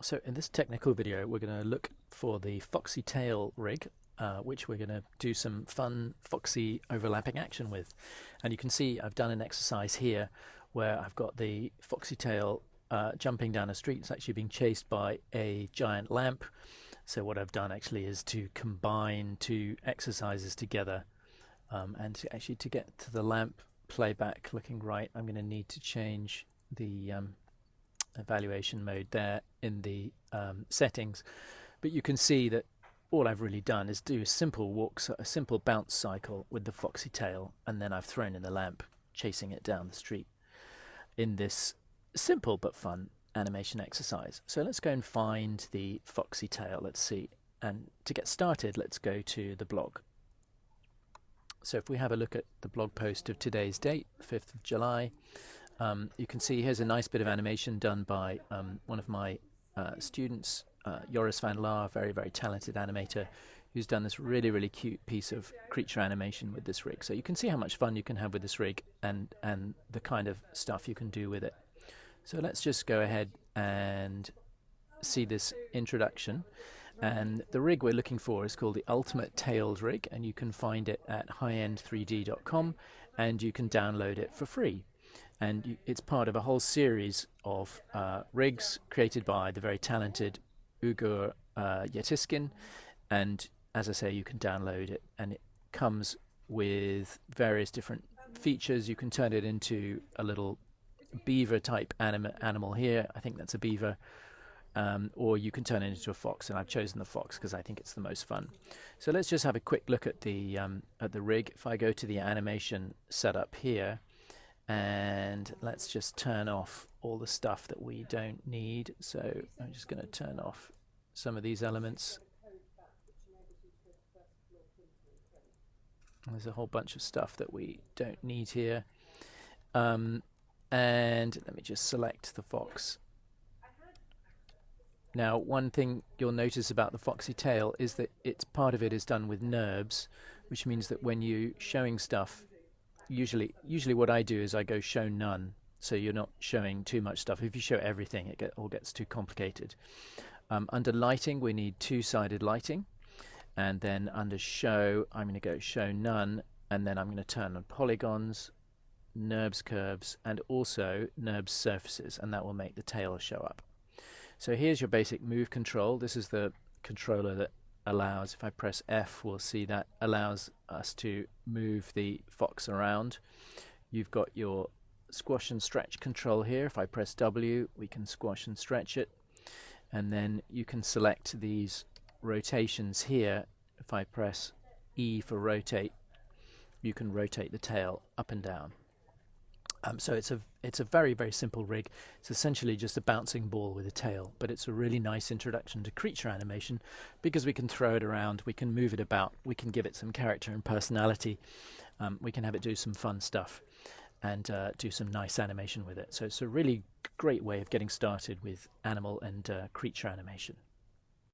So in this technical video, we're going to look for the Foxy Tail rig, which we're going to do some fun Foxy overlapping action with. And you can see I've done an exercise here where I've got the Foxy Tail jumping down a street. It's actually being chased by a giant lamp. So what I've done actually is to combine two exercises together, and to get to the lamp playback looking right, I'm going to need to change the evaluation mode there in the settings. But you can see that all I've really done is do a simple bounce cycle with the Foxy Tail, and then I've thrown in the lamp chasing it down the street in this simple but fun animation exercise. So let's go and find the Foxy Tail. Let's see. And to get started, let's go to the blog. So if we have a look at the blog post of today's date, 5th of July, you can see here's a nice bit of animation done by one of my students, Joris van Laar, very, very talented animator, who's done this really, really cute piece of creature animation with this rig. So you can see how much fun you can have with this rig and the kind of stuff you can do with it. So let's just go ahead and see this introduction. And the rig we're looking for is called the Ultimate Tails Rig, and you can find it at highend3d.com, and you can download it for free. And it's part of a whole series of rigs created by the very talented Ugur Yetiskin. And as I say, you can download it, and it comes with various different features. You can turn it into a little beaver type animal here. I think that's a beaver. Or you can turn it into a fox, and I've chosen the fox because I think it's the most fun. So let's just have a quick look at the rig. If I go to the animation setup here, and let's just turn off all the stuff that we don't need. So I'm just going to turn off some of these elements. There's a whole bunch of stuff that we don't need here. And let me just select the fox. Now, one thing you'll notice about the Foxy Tail is that part of it is done with NURBS, which means that when you're showing stuff, usually what I do is I go show none, so you're not showing too much stuff. If you show everything, it all gets too complicated. Under lighting, we need two-sided lighting, and then under show, I'm going to go show none, and then I'm going to turn on polygons, NURBS curves, and also NURBS surfaces, and that will make the tail show up. So here's your basic move control. This is the controller that allows, if I press F, we'll see that allows us to move the fox around. You've got your squash and stretch control here. If I press W, we can squash and stretch it. And then you can select these rotations here. If I press E for rotate, you can rotate the tail up and down. So it's a very, very simple rig. It's essentially just a bouncing ball with a tail, but it's a really nice introduction to creature animation because we can throw it around, we can move it about, we can give it some character and personality, we can have it do some fun stuff and do some nice animation with it. So it's a really great way of getting started with animal and creature animation.